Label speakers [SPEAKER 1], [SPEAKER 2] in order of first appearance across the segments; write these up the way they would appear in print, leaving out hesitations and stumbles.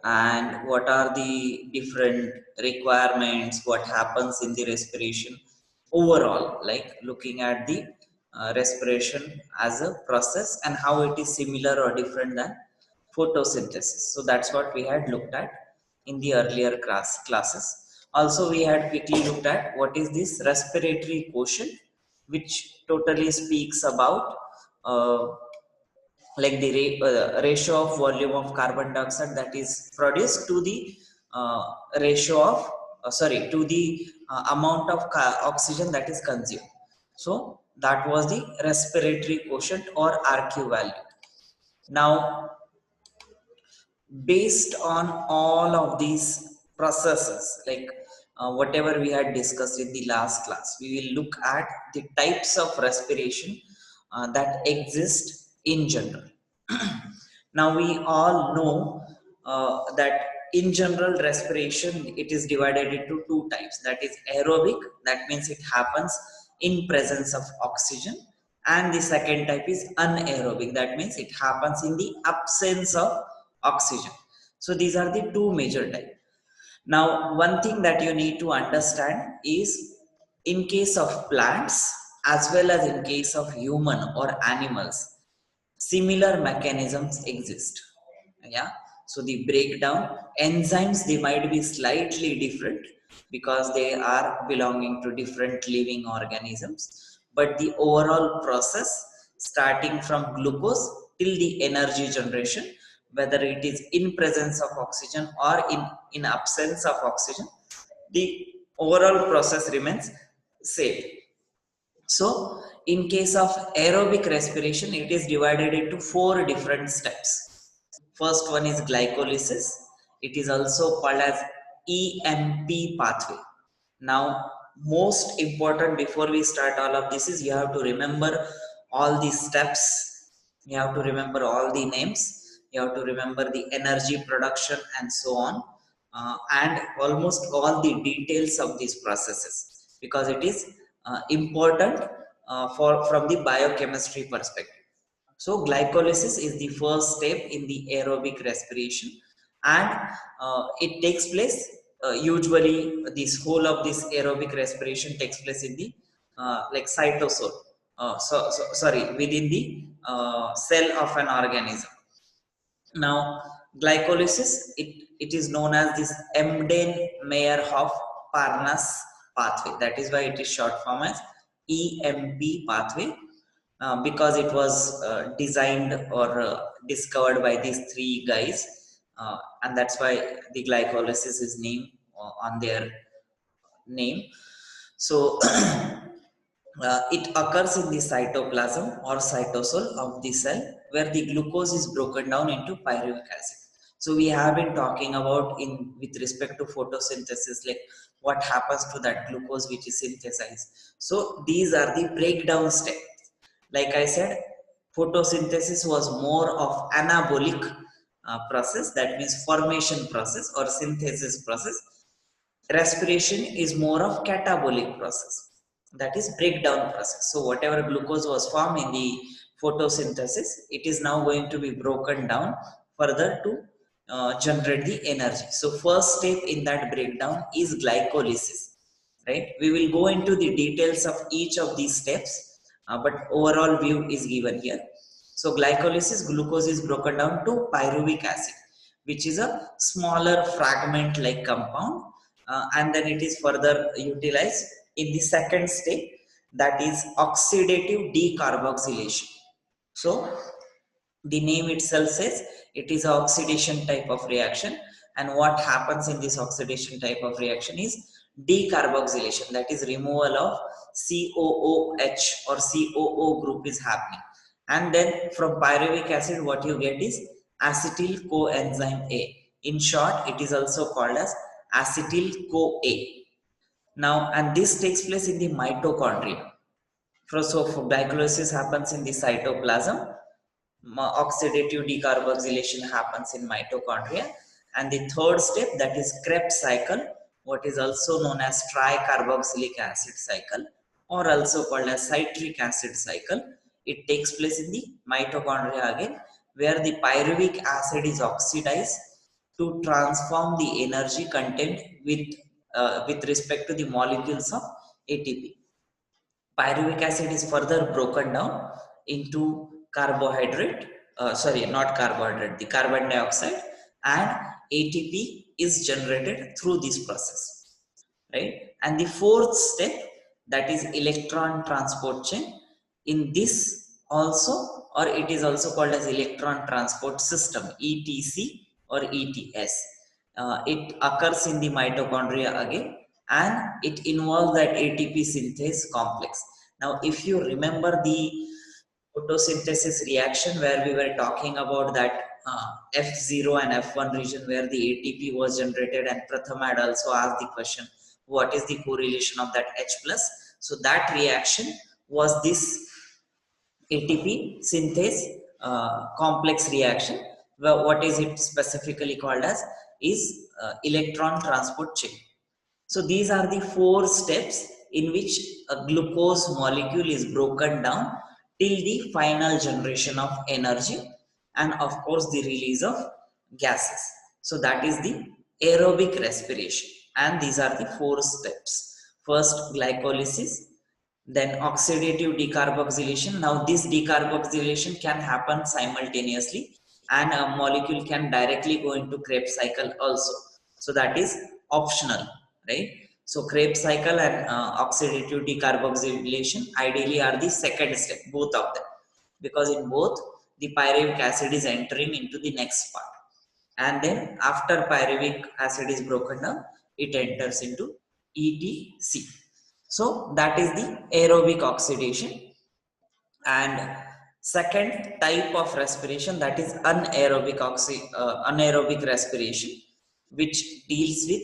[SPEAKER 1] and what are the different requirements, what happens in the respiration overall, like looking at the respiration as a process and how it is similar or different than photosynthesis. So that's what we had looked at in the earlier classes. Also, we had quickly looked at what is this respiratory quotient, which totally speaks about uh, like the ratio of volume of carbon dioxide that is produced to the uh, ratio of sorry to the amount of oxygen that is consumed. So that was the respiratory quotient or RQ value. Now, based on all of these processes, like whatever we had discussed in the last class, we will look at the types of respiration that exist in general. Now we all know that in general respiration, it is divided into two types, that is aerobic, that means it happens in presence of oxygen, and the second type is anaerobic, that means it happens in the absence of oxygen. So these are the two major types. Now, one thing that you need to understand is, in case of plants as well as in case of human or animals, similar mechanisms exist. Yeah. So the breakdown enzymes, they might be slightly different because they are belonging to different living organisms, but the overall process, starting from glucose till the energy generation, whether it is in presence of oxygen or in absence of oxygen, the overall process remains same. So, in case of aerobic respiration, it is divided into four different steps. First one is glycolysis. It is also called as EMP pathway. Now, most important before we start all of this is you have to remember all the steps. You have to remember all the names. You have to remember the energy production and so on, and almost all the details of these processes, because it is important for from the biochemistry perspective. So glycolysis is the first step in the aerobic respiration, and it takes place usually this whole of this aerobic respiration takes place in the like cytosol. Sorry, within the cell of an organism. Now, glycolysis, it is known as this Embden-Meyerhof-Parnas pathway. That is why it is short form as EMP pathway, because it was designed or discovered by these three guys, and that's why the glycolysis is named on their name. So, it occurs in the cytoplasm or cytosol of the cell, where the glucose is broken down into pyruvic acid. So we have been talking about in with respect to photosynthesis, like what happens to that glucose which is synthesized. So these are the breakdown steps. Like I said, photosynthesis was more of anabolic process, that means formation process or synthesis process. Respiration is more of catabolic process, that is breakdown process. So whatever glucose was formed in the photosynthesis, it is now going to be broken down further to generate the energy. So first step in that breakdown is glycolysis, right? We will go into the details of each of these steps, but overall view is given here. So glycolysis, glucose is broken down to pyruvic acid, which is a smaller fragment like compound, and then it is further utilized in the second step, that is oxidative decarboxylation. So the name itself says it is an oxidation type of reaction, and what happens in this oxidation type of reaction is decarboxylation, that is removal of COOH or COO group is happening, and then from pyruvic acid what you get is acetyl coenzyme A. In short, it is also called as acetyl CoA. Now, and this takes place in the mitochondria. So glycolysis happens in the cytoplasm, oxidative decarboxylation happens in mitochondria, and the third step, that is Krebs cycle, what is also known as tricarboxylic acid cycle or also called as citric acid cycle, it takes place in the mitochondria again, where the pyruvic acid is oxidized to transform the energy content with respect to the molecules of ATP. Pyruvic acid is further broken down into carbohydrate, sorry, not carbohydrate, the carbon dioxide, and ATP is generated through this process, right? And the fourth step, that is electron transport chain. In this also, or it is also called as electron transport system, ETC or ETS. It occurs in the mitochondria again, and it involves that ATP synthase complex. Now, if you remember the photosynthesis reaction where we were talking about that F0 and F1 region where the ATP was generated, and Pratham had also asked the question, what is the correlation of that H plus? So that reaction was this ATP synthase complex reaction. Well, what is it specifically called as is electron transport chain. So these are the four steps in which a glucose molecule is broken down till the final generation of energy, and of course the release of gases. So that is the aerobic respiration, and these are the four steps. First, glycolysis, then oxidative decarboxylation. Now this decarboxylation can happen simultaneously, and a molecule can directly go into Krebs cycle also. So that is optional, right? So Krebs cycle and oxidative decarboxylation ideally are the second step, both of them, because in both the pyruvic acid is entering into the next part, and then after pyruvic acid is broken down, it enters into ETC. So that is the aerobic oxidation. And second type of respiration, that is anaerobic respiration, which deals with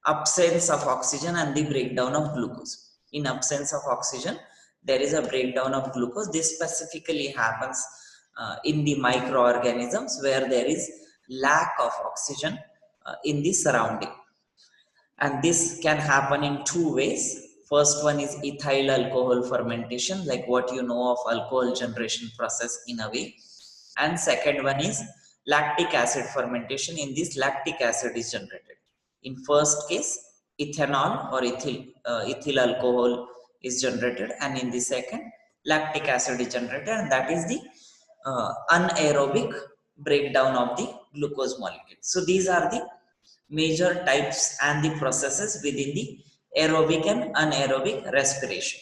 [SPEAKER 1] absence of oxygen and the breakdown of glucose. In absence of oxygen, there is a breakdown of glucose. This specifically happens in the microorganisms where there is lack of oxygen in the surrounding, and this can happen in two ways. First one is ethyl alcohol fermentation, like what you know of alcohol generation process in a way, and second one is lactic acid fermentation. In this, lactic acid is generated. In first case, ethanol or ethyl alcohol is generated, and in the second, lactic acid is generated, and that is the anaerobic breakdown of the glucose molecule. So these are the major types and the processes within the aerobic and anaerobic respiration.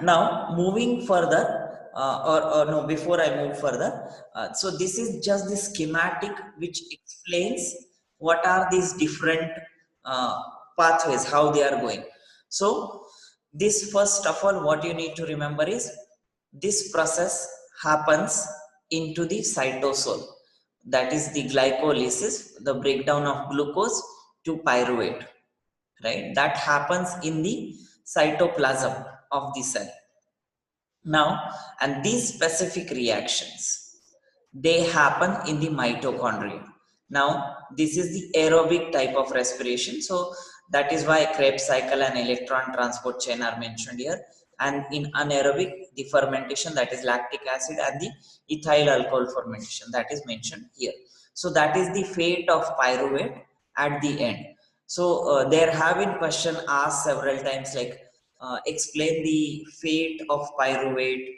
[SPEAKER 1] Now, moving further, or no, before I move further, so this is just the schematic which explains what are these different uh, pathways, how they are going. So, this first of all, what you need to remember is this process happens into the cytosol, that is the glycolysis, the breakdown of glucose to pyruvate, right? That happens in the cytoplasm of the cell. Now, and these specific reactions, they happen in the mitochondria. Now, this is the aerobic type of respiration. So, that is why Krebs cycle and electron transport chain are mentioned here. And in anaerobic, the fermentation, that is lactic acid, and the ethyl alcohol fermentation, that is mentioned here. So, that is the fate of pyruvate at the end. So, there have been questions asked several times, like explain the fate of pyruvate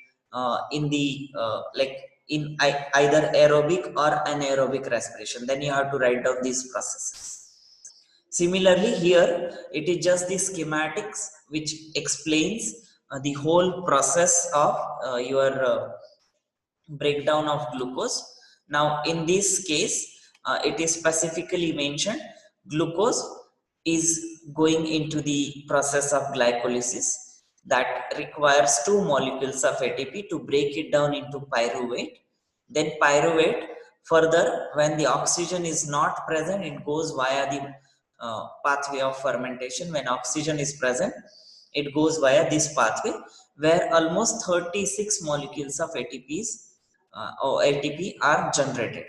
[SPEAKER 1] in the like in either aerobic or anaerobic respiration. Then you have to write down these processes. Similarly, here it is just the schematics which explains the whole process of your breakdown of glucose. Now, in this case, it is specifically mentioned glucose is going into the process of glycolysis that requires two molecules of ATP to break it down into pyruvate. Then pyruvate, further, when the oxygen is not present, it goes via the pathway of fermentation. When oxygen is present, it goes via this pathway where almost 36 molecules of or ATP are generated.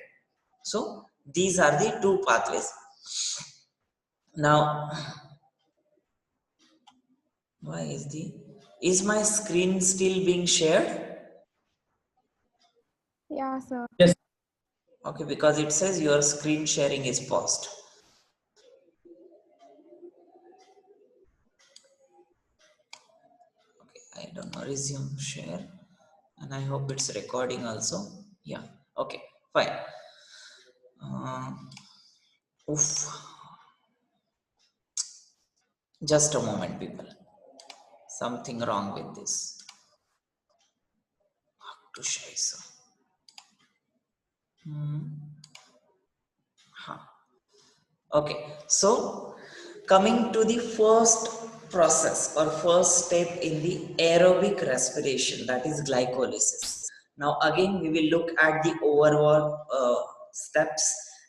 [SPEAKER 1] So these are the two pathways. Now, why is my screen still being shared?
[SPEAKER 2] Yeah, sir.
[SPEAKER 3] Yes.
[SPEAKER 1] Okay, because it says your screen sharing is paused. Okay, I don't know, resume share, and I hope it's recording also. Yeah, okay, fine. Uh, oof, just a moment, people. Something wrong with this. To Shaisa. Huh. Okay, so coming to the first process or first step in the aerobic respiration, that is glycolysis. Now, again, we will look at the overall steps,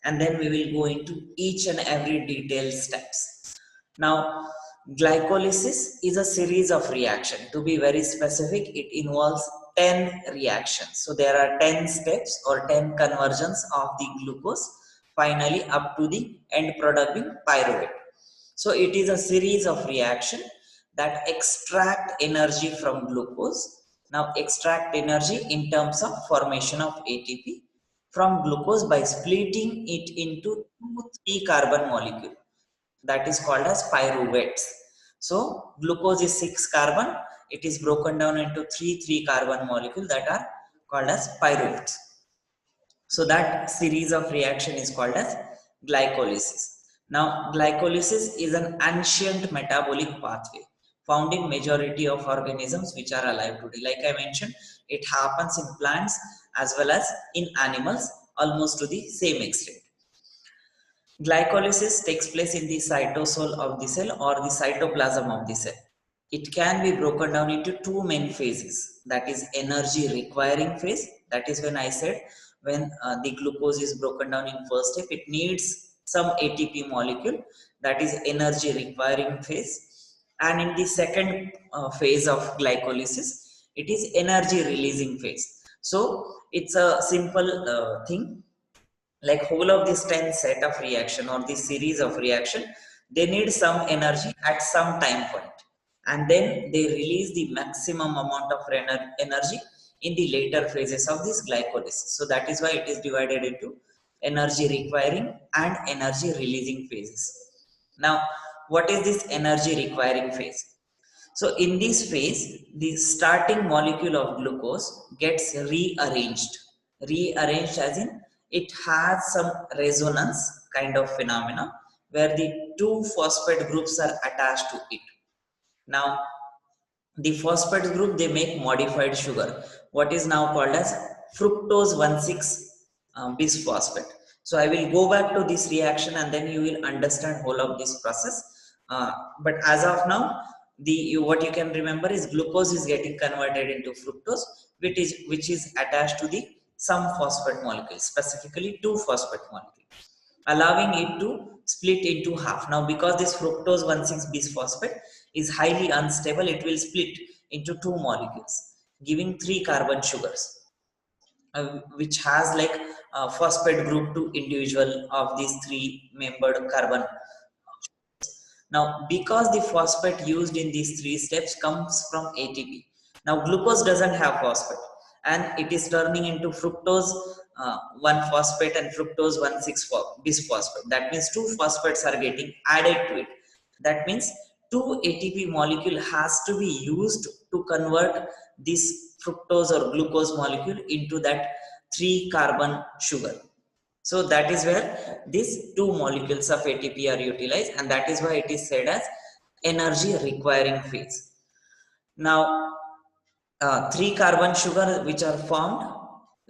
[SPEAKER 1] and then we will go into each and every detailed steps. Now, glycolysis is a series of reactions. To be very specific, it involves 10 reactions. So there are 10 steps or 10 conversions of the glucose, finally up to the end product being pyruvate. So it is a series of reaction that extract energy from glucose. Now extract energy in terms of formation of ATP from glucose by splitting it into 2-3 carbon molecule, that is called as pyruvates. So glucose is 6 carbon, it is broken down into 3 carbon molecule that are called as pyruvates. So that series of reaction is called as glycolysis. Now glycolysis is an ancient metabolic pathway found in majority of organisms which are alive today. Like I mentioned, it happens in plants as well as in animals almost to the same extent. Glycolysis takes place in the cytosol of the cell or the cytoplasm of the cell. It can be broken down into two main phases. That is energy requiring phase. That is when I said when the glucose is broken down in first step, it needs some ATP molecule. That is energy requiring phase. And in the second phase of glycolysis, it is energy releasing phase. So it's a simple thing, like whole of this 10 set of reaction or this series of reaction, they need some energy at some time point, and then they release the maximum amount of energy in the later phases of this glycolysis. So that is why it is divided into energy requiring and energy releasing phases. Now what is this energy requiring phase? So in this phase, the starting molecule of glucose gets rearranged. Rearranged as in it has some resonance kind of phenomena where the two phosphate groups are attached to it. Now the phosphate group, they make modified sugar, what is now called as fructose 1,6 bisphosphate. So I will go back to this reaction and then you will understand whole of this process. But as of now, what you can remember is glucose is getting converted into fructose, which is attached to the some phosphate molecule, specifically 2 phosphate molecule, allowing it to split into half. Now, because this fructose 1,6 bisphosphate is highly unstable, it will split into two molecules, giving 3 carbon sugars, which has like phosphate group to individual of these 3 membered carbon. Now, because the phosphate used in these 3 steps comes from ATP, now glucose doesn't have phosphate and it is turning into fructose 1 phosphate and fructose 1,6 bisphosphate. That means 2 phosphates are getting added to it. That means 2 ATP molecule has to be used to convert this fructose or glucose molecule into that 3 carbon sugar. So that is where these two molecules of ATP are utilized, and that is why it is said as energy requiring phase. Now, 3 carbon sugar which are formed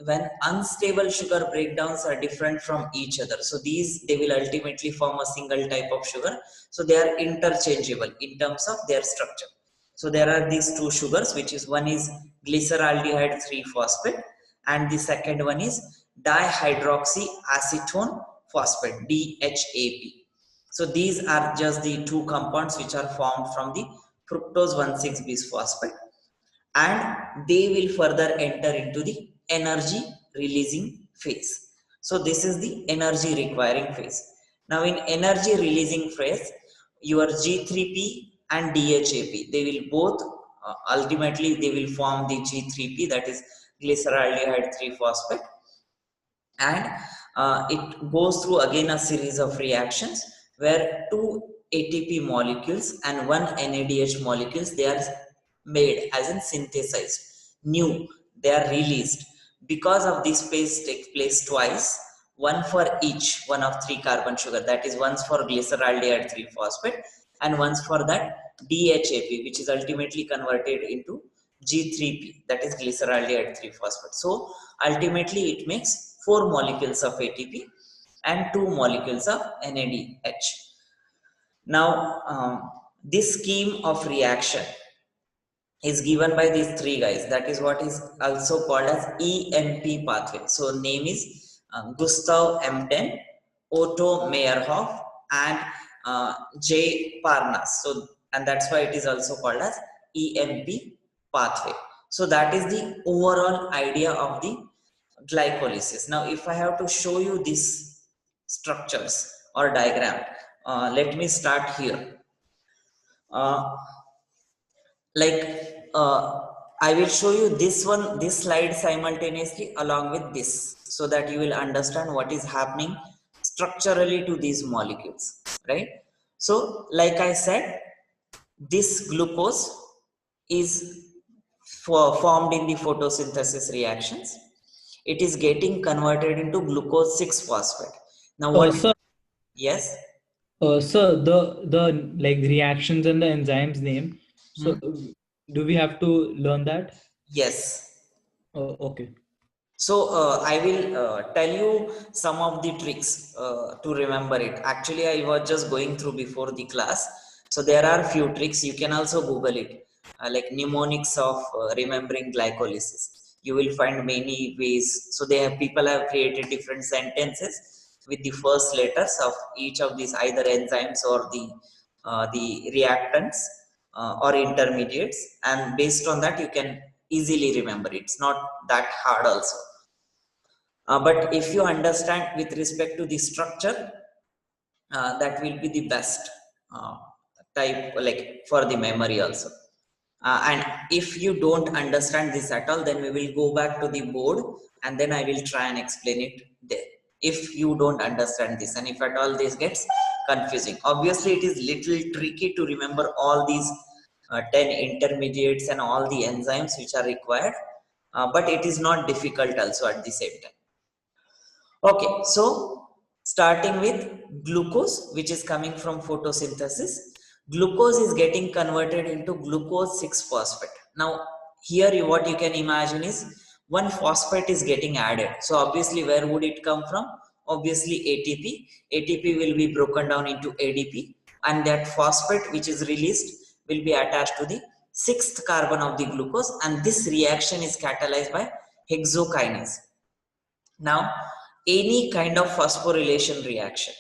[SPEAKER 1] when unstable sugar breakdowns are different from each other. So these, they will ultimately form a single type of sugar. So they are interchangeable in terms of their structure. So there are these two sugars, which is one is glyceraldehyde 3 phosphate and the second one is dihydroxyacetone phosphate, DHAP. So these are just the two compounds which are formed from the fructose 1,6 bisphosphate, and they will further enter into the energy releasing phase. So this is the energy requiring phase. Now in energy releasing phase, your G3P and DHAP, they will both ultimately they will form the G3P, that is glyceraldehyde 3 phosphate, and it goes through again a series of reactions where two ATP molecules and one NADH molecules, they are made, as in synthesized, new, they are released. Because of this phase takes place twice, one for each one of three carbon sugar, that is once for glyceraldehyde 3 phosphate and once for that DHAP, which is ultimately converted into G3P, that is glyceraldehyde 3 phosphate. So ultimately it makes 4 molecules of ATP and 2 molecules of NADH. Now this scheme of reaction is given by these three guys. That is what is also called as EMP pathway. So name is Gustav Emden, Otto Meyerhoff, and J. Parnas. So, and that's why it is also called as EMP pathway. So that is the overall idea of the glycolysis. Now, if I have to show you these structures or diagram, let me start here. Uh, like I will show you this slide simultaneously along with this, so that you will understand what is happening structurally to these molecules, right? So like I said, this glucose is formed in the photosynthesis reactions. It is getting converted into glucose 6 phosphate. Now what?
[SPEAKER 2] Sir,
[SPEAKER 1] Yes.
[SPEAKER 2] sir, the like reactions and the enzymes name. So,
[SPEAKER 1] Hmm?
[SPEAKER 2] do we have to learn that?
[SPEAKER 1] Yes.
[SPEAKER 2] Okay.
[SPEAKER 1] So I will tell you some of the tricks to remember it. Actually, I was just going through before the class. So there are few tricks. You can also Google it, like mnemonics of remembering glycolysis. You will find many ways. So they have people have created different sentences with the first letters of each of these either enzymes or the reactants or intermediates, and based on that you can easily remember it. It's not that hard also. But if you understand with respect to the structure, that will be the best uh, type, like for the memory also. And if you don't understand this at all, then we will go back to the board and then I will try and explain it there. If you don't understand this and if at all this gets confusing, obviously it is little tricky to remember all these 10 intermediates and all the enzymes which are required, but it is not difficult also at the same time. Okay, so starting with glucose, which is coming from photosynthesis, glucose is getting converted into glucose 6 phosphate. Now, here what you can imagine is one phosphate is getting added. So, obviously, where would it come from? Obviously, ATP. ATP will be broken down into ADP, and that phosphate which is released will be attached to the sixth carbon of the glucose, and this reaction is catalyzed by hexokinase. Now, any kind of phosphorylation reaction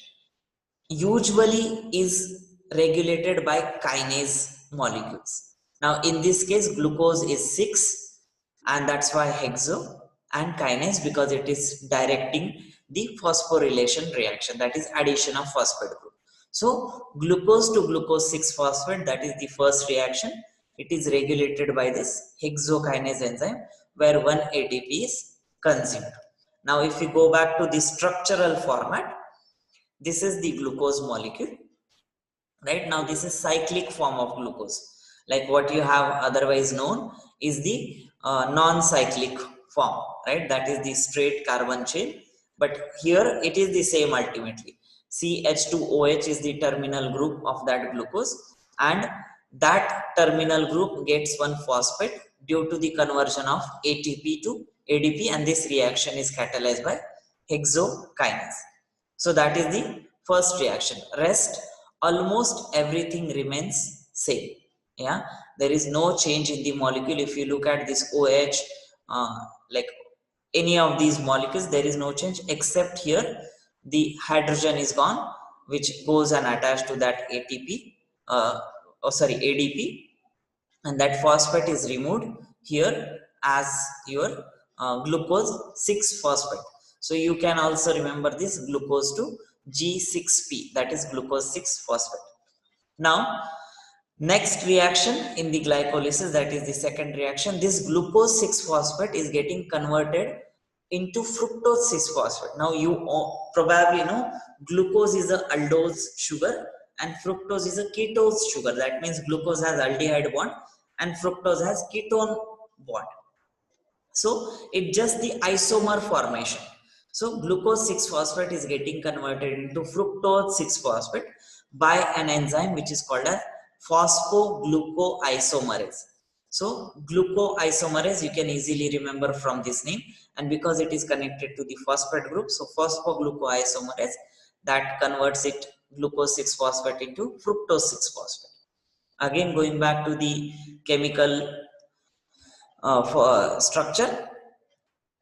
[SPEAKER 1] usually is regulated by kinase molecules. Now, in this case, glucose is 6, and that's why hexo and kinase, because it is directing the phosphorylation reaction, that is addition of phosphate group. So, glucose to glucose 6 phosphate, that is the first reaction. It is regulated by this hexokinase enzyme where one ATP is consumed. Now, if we go back to the structural format, this is the glucose molecule. Right now, this is cyclic form of glucose. Like what you have otherwise known is the non-cyclic form, right? That is the straight carbon chain. But here it is the same ultimately. CH2OH is the terminal group of that glucose, and that terminal group gets one phosphate due to the conversion of ATP to ADP, and this reaction is catalyzed by hexokinase. So that is the first reaction. Rest, almost everything remains same. Yeah, there is no change in the molecule. If you look at this OH, like any of these molecules, there is no change except here the hydrogen is gone, which goes and attached to that ATP, ADP, and that phosphate is removed here as your glucose 6 phosphate. So you can also remember this glucose to G6P, that is glucose 6 phosphate. Now, next reaction in the glycolysis, that is the second reaction, this glucose 6 phosphate is getting converted into fructose 6 phosphate. Now you probably know glucose is a aldose sugar and fructose is a ketose sugar. That means glucose has aldehyde bond and fructose has ketone bond. So it just the isomer formation. So glucose 6 phosphate is getting converted into fructose 6 phosphate by an enzyme which is called as phosphoglucoisomerase. So glucoisomerase you can easily remember from this name, and because it is connected to the phosphate group, so phosphoglucoisomerase that converts it glucose 6 phosphate into fructose 6 phosphate. Again, going back to the chemical structure.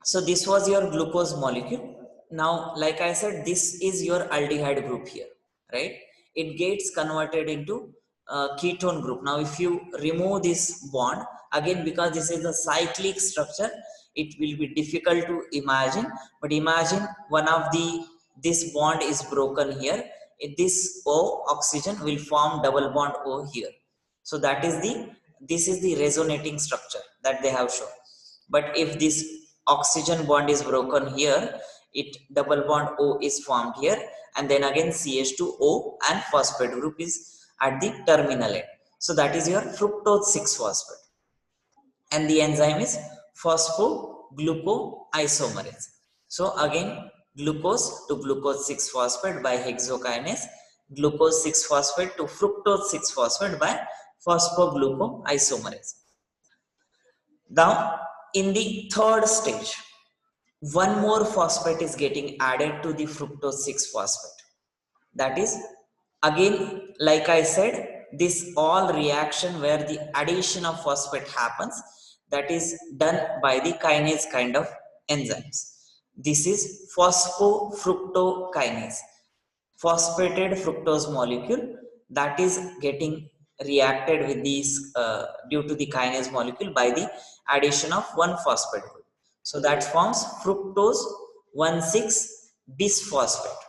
[SPEAKER 1] So this was your glucose molecule. Now like I said, this is your aldehyde group here, right? It gets converted into ketone group. Now if you remove this bond, again because this is a cyclic structure, it will be difficult to imagine, but imagine one of the this bond is broken here. This O oxygen will form double bond O here. So that is the, this is the resonating structure that they have shown. But if this oxygen bond is broken here, it double bond O is formed here, and then again CH2O and phosphate group is at the terminal end. So that is your fructose 6 phosphate, and the enzyme is phosphoglucoisomerase. So again, glucose to glucose 6 phosphate by hexokinase, glucose 6 phosphate to fructose 6 phosphate by phosphoglucoisomerase. Now, in the third stage, one more phosphate is getting added to the fructose 6 phosphate. That is, again, like I said, this all reaction where the addition of phosphate happens, that is done by the kinase kind of enzymes. This is phosphofructokinase, phosphated fructose molecule that is getting reacted with these due to the kinase molecule by the addition of one phosphate group. So that forms fructose 1,6 bisphosphate.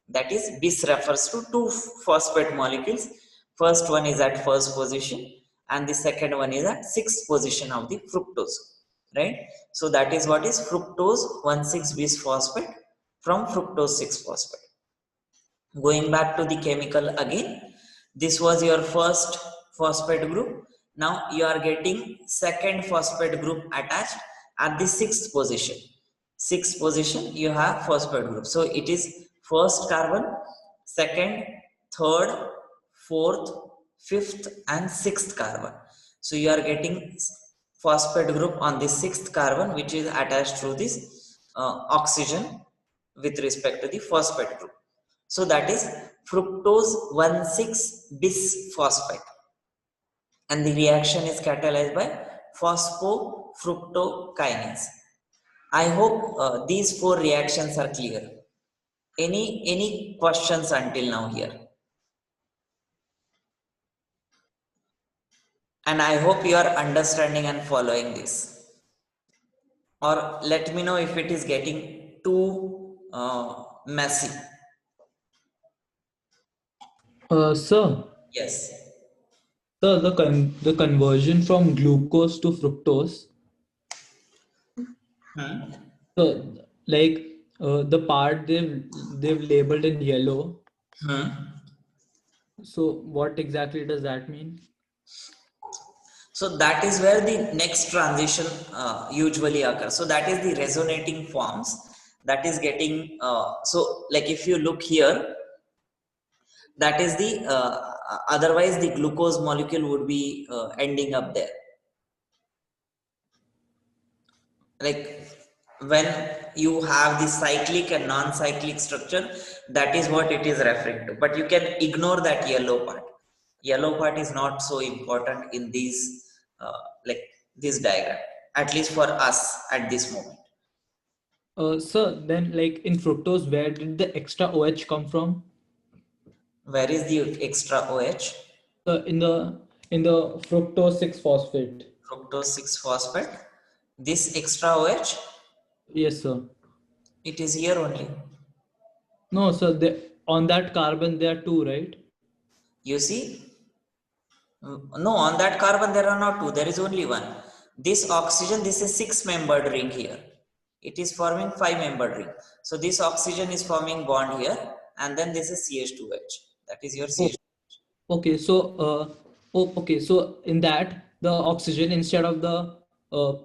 [SPEAKER 1] That is, bis refers to two phosphate molecules. First one is at first position and the second one is at sixth position of the fructose, right? So that is what is fructose 1,6 bisphosphate from fructose 6 phosphate. Going back to the chemical again, this was your first phosphate group. Now you are getting second phosphate group attached at the sixth position. Sixth position you have phosphate group, so it is first carbon, second, third, fourth, fifth and sixth carbon. So you are getting phosphate group on the sixth carbon which is attached to this oxygen with respect to the phosphate group. So that is fructose 1,6 bisphosphate, and the reaction is catalyzed by phosphofructokinase. I hope these four reactions are clear. Any questions until now here? And I hope you are understanding and following this. Or let me know if it is getting too messy.
[SPEAKER 2] Sir,
[SPEAKER 1] Yes.
[SPEAKER 2] the conversion from glucose to fructose. So, like the part they've labeled in yellow. So, what exactly does that mean?
[SPEAKER 1] So that is where the next transition usually occurs. So that is the resonating forms that is getting, so like if you look here, that is the, otherwise the glucose molecule would be ending up there. Like when you have the cyclic and non-cyclic structure, that is what it is referring to. But you can ignore that yellow part. Yellow part is not so important in these, like this diagram, at least for us at this moment.
[SPEAKER 2] Sir, then like in fructose, where did the extra OH come from?
[SPEAKER 1] Where is the extra OH?
[SPEAKER 2] In the fructose 6 phosphate.
[SPEAKER 1] Fructose 6 phosphate. This extra OH,
[SPEAKER 2] Yes, sir.
[SPEAKER 1] it is here only.
[SPEAKER 2] No, sir. On that carbon there are two, right?
[SPEAKER 1] You see, no, on that carbon there are not two, there is only one. This oxygen, this is 6 membered ring here. it is forming 5-membered ring. So this oxygen is forming bond here, and then this is CH2H. That is your
[SPEAKER 2] Oh,
[SPEAKER 1] CH.
[SPEAKER 2] okay. So, okay. So in that, the oxygen instead of the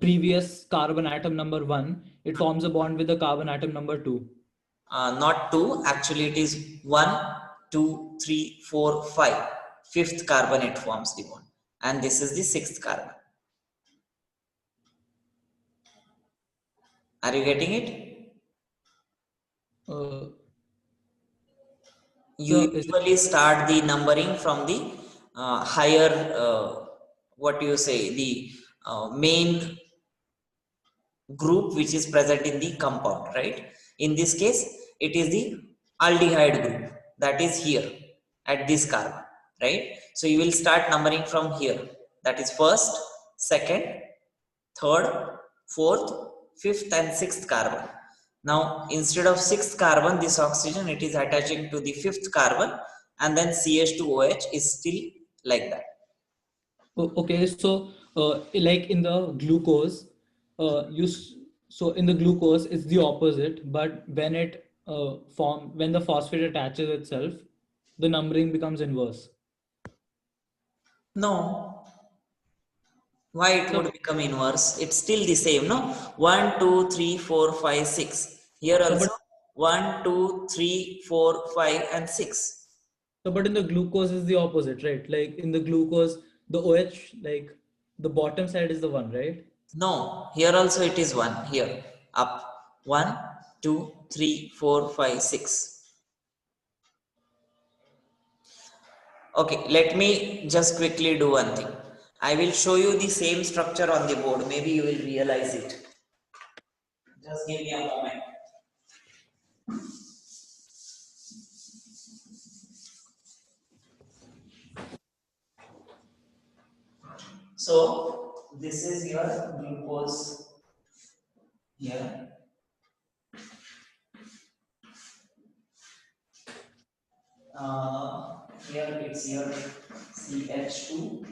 [SPEAKER 2] previous carbon atom number one, it forms a bond with the carbon atom number two.
[SPEAKER 1] Not two, actually it is 1, 2, 3, 4, 5. Fifth carbon it forms the bond, and this is the sixth carbon. Are you getting it?
[SPEAKER 2] Uh,
[SPEAKER 1] You
[SPEAKER 2] so is it,
[SPEAKER 1] usually start the numbering from the higher, what do you say, the main group which is present in the compound, right? In this case, it is the aldehyde group that is here at this carbon, right? So you will start numbering from here. That is first, second, third, fourth, fifth, and sixth carbon. Now, instead of sixth carbon, this oxygen, it is attaching to the fifth carbon, and then CH2OH is still like that.
[SPEAKER 2] okay? So like in the glucose, so in the glucose it's the opposite, but when it when the phosphate attaches itself, the numbering becomes inverse.
[SPEAKER 1] No, why it
[SPEAKER 2] So,
[SPEAKER 1] would become inverse? It's still the same, no? 1, 2, 3, 4, 5, 6. Here
[SPEAKER 2] so but
[SPEAKER 1] also 1, 2, 3, 4, 5, and 6.
[SPEAKER 2] so but in the glucose is the opposite, right? Like in the glucose, the OH, like the bottom side is the one, right?
[SPEAKER 1] No, here also it is 1. Here, up. 1, 2, 3, 4, 5, 6. Okay, let me just quickly do one thing. I will show you the same structure on the board. Maybe you will realize it. Just give me a moment. So, this is your glucose here. Here it's your CH2,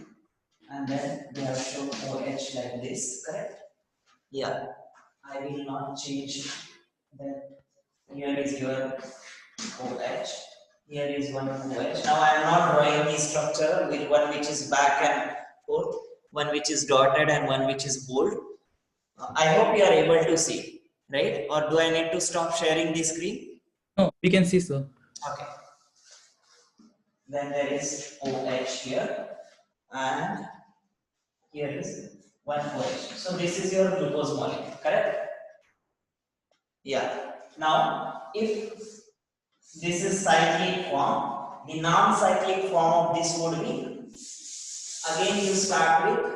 [SPEAKER 1] and then they have shown OH like this, correct? Yeah, I will not change. Then here is your OH. Here is one OH. Now I am not drawing the structure with one which is back and forth, one which is dotted and one which is bold. I hope you are able to see, right? Or do I need to stop sharing the screen?
[SPEAKER 2] No, we can see, sir.
[SPEAKER 1] Okay. Then there is OH here, and here is one OH. So this is your glucose molecule, correct? Yeah. Now, if this is cyclic form, the non-cyclic form of this would be, again you start with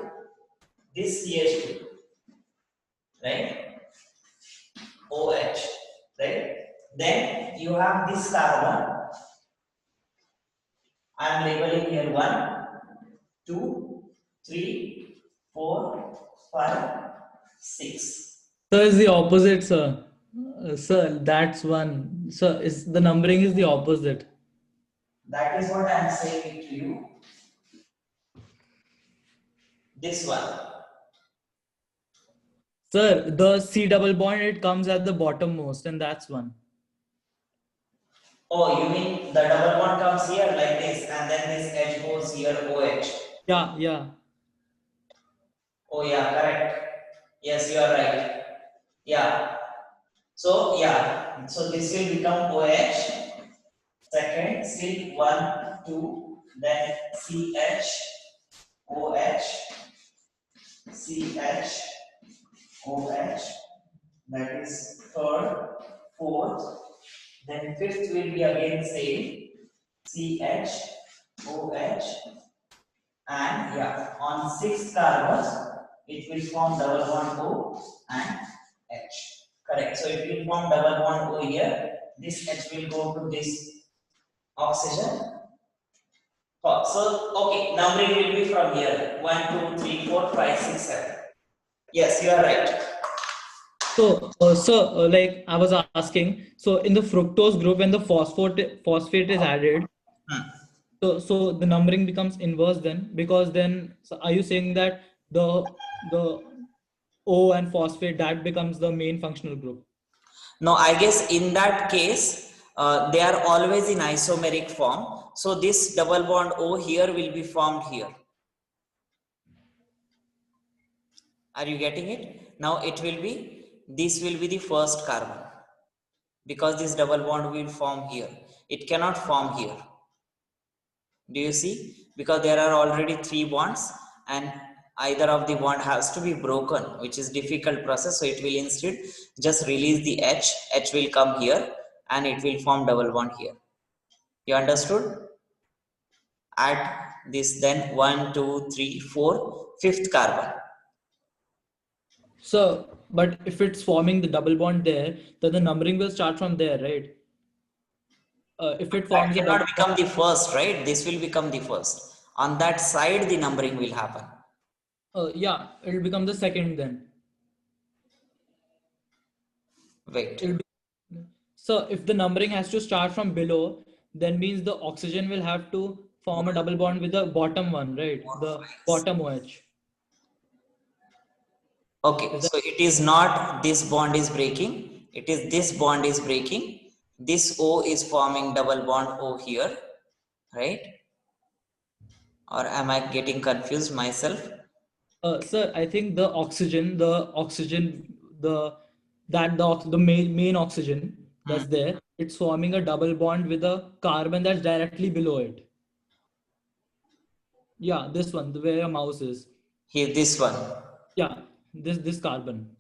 [SPEAKER 1] this CH2, right? OH, right? Then you have this carbon. I am labeling here 1, 2, 3, 4, 5, 6.
[SPEAKER 2] Sir, is the opposite, sir. Sir, that's one. Sir, is the numbering is the opposite.
[SPEAKER 1] That is what I am saying it to you. This one.
[SPEAKER 2] Sir, the C double bond, it comes at the bottom most, and that's one.
[SPEAKER 1] Oh, you mean the double bond comes here like this, and then this H goes here, OH.
[SPEAKER 2] Yeah, yeah.
[SPEAKER 1] Oh, yeah, correct. Yes, you are right. Yeah. So, yeah. So, this will become OH. Second, still 1, 2, then CH, OH, CH, OH. That is third, fourth. Then fifth will be again same. CH, OH, and yeah, on sixth carbon, it will form double bond O and H. Correct. So it will form double bond O here. This H will go to this oxygen. Oh, so okay, numbering will be from here 1, 2, 3, 4, 5, 6, 7. Yes, you are right.
[SPEAKER 2] So, sir, like I was asking, so in the fructose group, when the phosphate is added,
[SPEAKER 1] Hmm.
[SPEAKER 2] so the numbering becomes inverse then, because then, so are you saying that the O and phosphate, that becomes the main functional group.
[SPEAKER 1] No, I guess in that case, they are always in isomeric form. So this double bond O here will be formed here. Are you getting it? Now it will be, this will be the first carbon, because this double bond will form here. It cannot form here. Do you see? Because there are already 3 bonds and either of the bond has to be broken, which is difficult process. So it will instead just release the H will come here and it will form double bond here. You understood? Add this then 1, 2, 3, 4, fifth carbon.
[SPEAKER 2] So, but if it's forming the double bond there, then the numbering will start from there, right? If it
[SPEAKER 1] That
[SPEAKER 2] forms a double
[SPEAKER 1] cannot
[SPEAKER 2] bond,
[SPEAKER 1] become the first, right? This will become the first. On that side, the numbering will happen.
[SPEAKER 2] yeah, it'll become the second then.
[SPEAKER 1] Wait.
[SPEAKER 2] It'll be, so if the numbering has to start from below, then means the oxygen will have to form a double bond with the bottom one, right?
[SPEAKER 1] 4,
[SPEAKER 2] The
[SPEAKER 1] 5, 6.
[SPEAKER 2] bottom OH.
[SPEAKER 1] Okay,
[SPEAKER 2] Is that
[SPEAKER 1] so it is not this bond is breaking. It is this bond is breaking. This O is forming double bond O here, right? Or am I getting confused myself?
[SPEAKER 2] sir, I think the the main oxygen
[SPEAKER 1] Hmm.
[SPEAKER 2] that's there, it's forming a double bond with a carbon that's directly below it. Yeah, this one, the where your mouse is.
[SPEAKER 1] Here, this one.
[SPEAKER 2] Yeah, this carbon.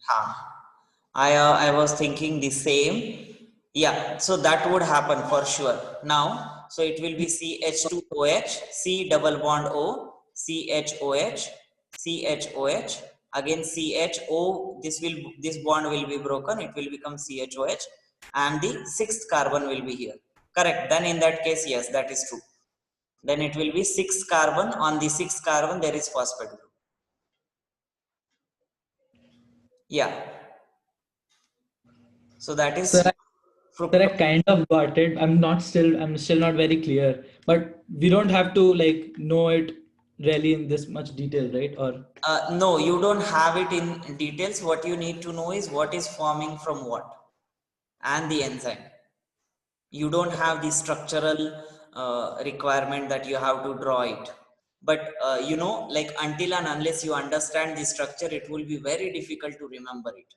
[SPEAKER 1] I was thinking the same. Yeah, so that would happen for sure. Now, so it will be CH2OH, C double bond O, CHOH, CHOH, again CHO. This bond will be broken. It will become CHOH, and the sixth carbon will be here. Correct. Then in that case, yes, that is true. Then it will be 6 carbon. On the 6 carbon, there is phosphate group. Yeah. So that
[SPEAKER 2] Sir,
[SPEAKER 1] is
[SPEAKER 2] sir, I
[SPEAKER 1] fructose.
[SPEAKER 2] kind of got it. I'm still not very clear. But we don't have to like know it really in this much detail, right? Or
[SPEAKER 1] No, you don't have it in details. What you need to know is what is forming from what and the enzyme. You don't have the structural requirement that you have to draw it. But like until and unless you understand the structure, it will be very difficult to remember it.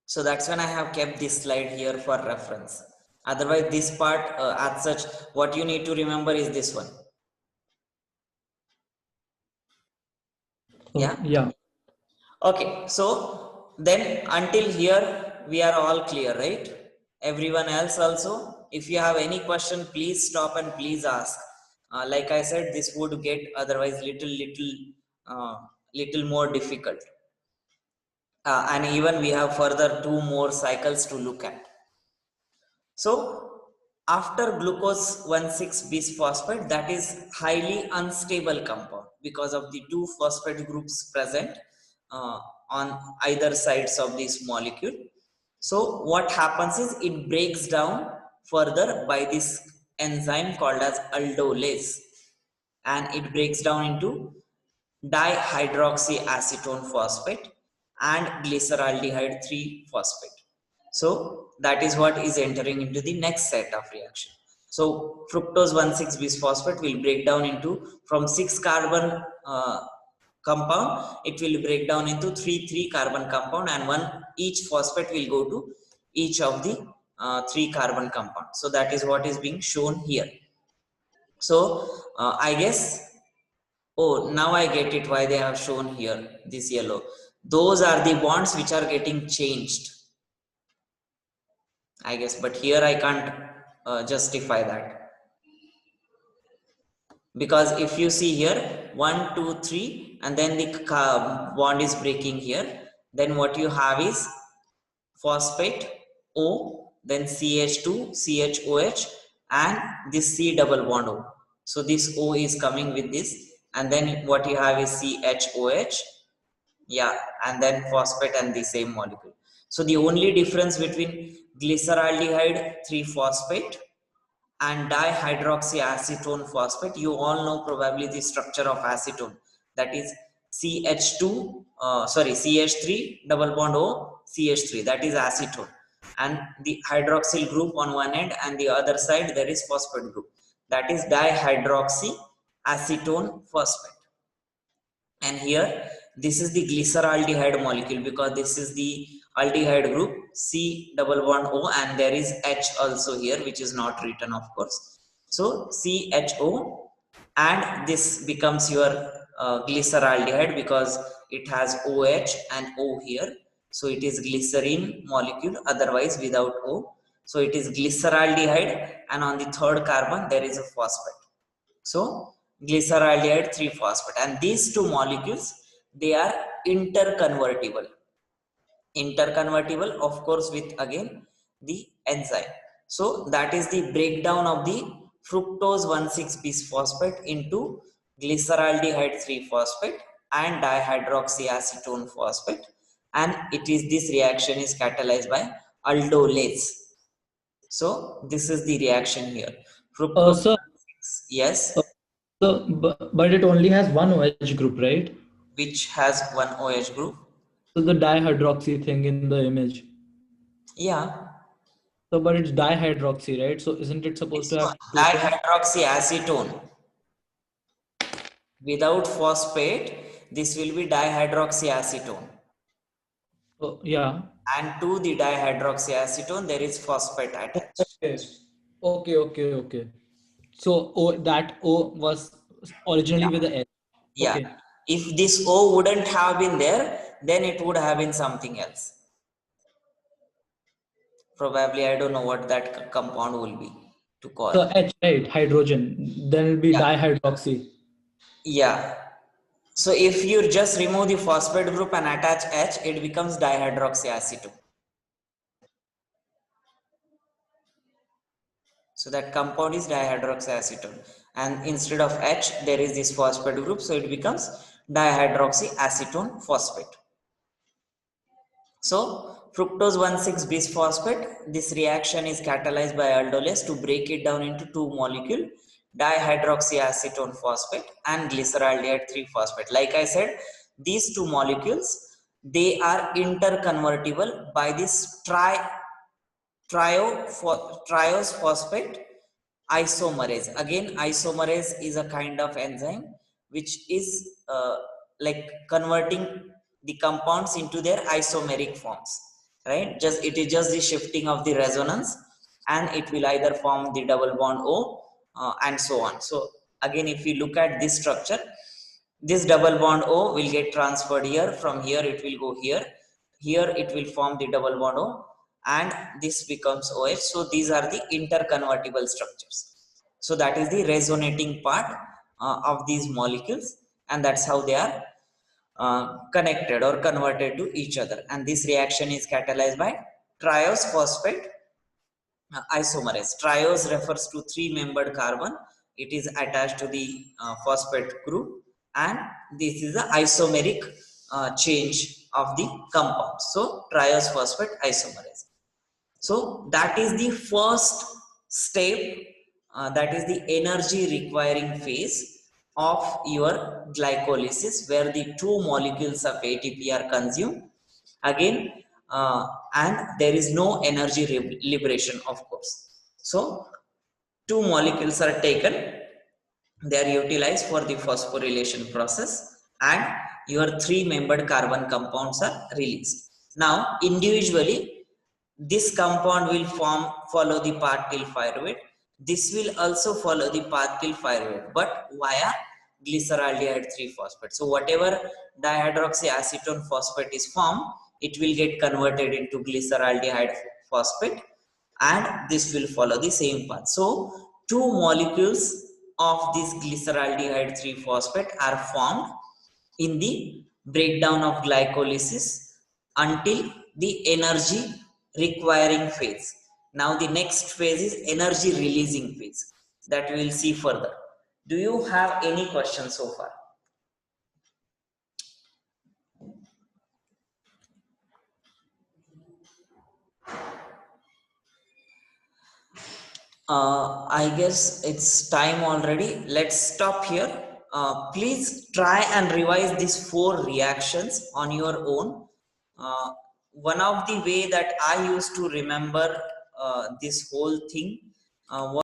[SPEAKER 1] So that's when I have kept this slide here for reference. Otherwise, this part, as such, what you need to remember is this one. Yeah.
[SPEAKER 2] yeah.
[SPEAKER 1] Okay, so then until here we are all clear, right? Everyone else also, if you have any question, please stop and please ask. Like I said, this would get otherwise uh, little more difficult. And even we have further 2 more cycles to look at. So after glucose 1,6-bisphosphate, that is highly unstable compound because of the 2 phosphate groups present uh, on either sides of this molecule. So what happens is it breaks down further by this enzyme called as aldolase, and it breaks down into dihydroxyacetone phosphate and glyceraldehyde 3 phosphate. So that is what is entering into the next set of reaction. So fructose 1,6-bisphosphate will break down into, from 6 carbon compound, it will break down into 3 carbon compound, and one each phosphate will go to each of the 3 carbon compound. So that is what is being shown here. So I guess, oh, now I get it why they have shown here this yellow. Those are the bonds which are getting changed, I guess, but here I can't justify that, because if you see here 1, 2, 3, and then the bond is breaking here, then what you have is phosphate O, then CH2, CHOH, and this C double bond O. So this O is coming with this, and then what you have is CHOH, yeah, and then phosphate and the same molecule. So the only difference between glyceraldehyde 3 phosphate and dihydroxyacetone phosphate, you all know probably the structure of acetone, that is CH2, sorry, CH3 double bond O, CH3, that is acetone. And the hydroxyl group on one end, and the other side there is phosphate group, that is dihydroxy acetone phosphate. And here this is the glyceraldehyde molecule, because this is the aldehyde group C double bond O, and there is H also here, which is not written, of course. So CHO, and this becomes your glyceraldehyde, because it has OH and O here. So it is glycerine molecule, otherwise without O. So it is glyceraldehyde, and on the third carbon there is a phosphate. So glyceraldehyde 3-phosphate, and these two molecules, they are interconvertible. Interconvertible, of course, with again the enzyme. So that is the breakdown of the fructose 1,6-bisphosphate into glyceraldehyde 3-phosphate and dihydroxyacetone phosphate, and it is this reaction is catalyzed by aldolase. So this is the reaction here. Fructose
[SPEAKER 2] Sir,
[SPEAKER 1] 1,6, yes,
[SPEAKER 2] but it only has one OH group, right?
[SPEAKER 1] which has one OH group.
[SPEAKER 2] So the dihydroxy thing in the image.
[SPEAKER 1] Yeah,
[SPEAKER 2] So, but it's dihydroxy, right? So isn't it supposed
[SPEAKER 1] it's
[SPEAKER 2] to have two things?
[SPEAKER 1] dihydroxyacetone. Without phosphate, this will be dihydroxyacetone.
[SPEAKER 2] Yeah.
[SPEAKER 1] And to the dihydroxyacetone, there is phosphate attached.
[SPEAKER 2] Okay. Okay. So that O was originally with
[SPEAKER 1] Yeah.
[SPEAKER 2] the H.
[SPEAKER 1] Yeah.
[SPEAKER 2] Okay.
[SPEAKER 1] If this O wouldn't have been there, then it would have been something else. Probably, I don't know what that compound will be to call.
[SPEAKER 2] So H, right? Hydrogen. Then it'll be
[SPEAKER 1] Yeah.
[SPEAKER 2] dihydroxy.
[SPEAKER 1] Yeah. So if you just remove the phosphate group and attach H, it becomes dihydroxyacetone. So that compound is dihydroxyacetone, and instead of H there is this phosphate group, so it becomes dihydroxyacetone phosphate. So fructose 1,6-bisphosphate, this reaction is catalyzed by aldolase to break it down into two molecule, dihydroxyacetone phosphate and glyceraldehyde 3-phosphate. Like I said, these two molecules, they are interconvertible by this triose phosphate isomerase. Again, isomerase is a kind of enzyme which is like converting the compounds into their isomeric forms, right? Just it is just the shifting of the resonance, and it will either form the double bond O, and so on. So again, if we look at this structure, this double bond O will get transferred here, from here it will go here, here it will form the double bond O, and this becomes OH. So these are the interconvertible structures. So that is the resonating part of these molecules, and that's how they are connected or converted to each other. And this reaction is catalyzed by triose phosphate isomerase. Triose refers to three-membered carbon. It is attached to the phosphate group, and this is the isomeric change of the compound. So triose phosphate isomerase. So that is the first step, that is the energy requiring phase of your glycolysis, where the two molecules of ATP are consumed again, and there is no energy liberation, of course. So two molecules are taken, they are utilized for the phosphorylation process, and your three-membered carbon compounds are released. Now individually, this compound will follow the particle pyruvate. This will also follow the particle pyruvate, but via glyceraldehyde 3-phosphate. So whatever dihydroxyacetone phosphate is formed, it will get converted into glyceraldehyde phosphate, and this will follow the same path. So two molecules of this glyceraldehyde 3-phosphate are formed in the breakdown of glycolysis until the energy requiring phase. Now the next phase is energy releasing phase, that we will see further. Do you have any questions so far? I guess it's time already. Let's stop here. please try and revise these four reactions on your own. Uh, One of the way that I used to remember this whole thing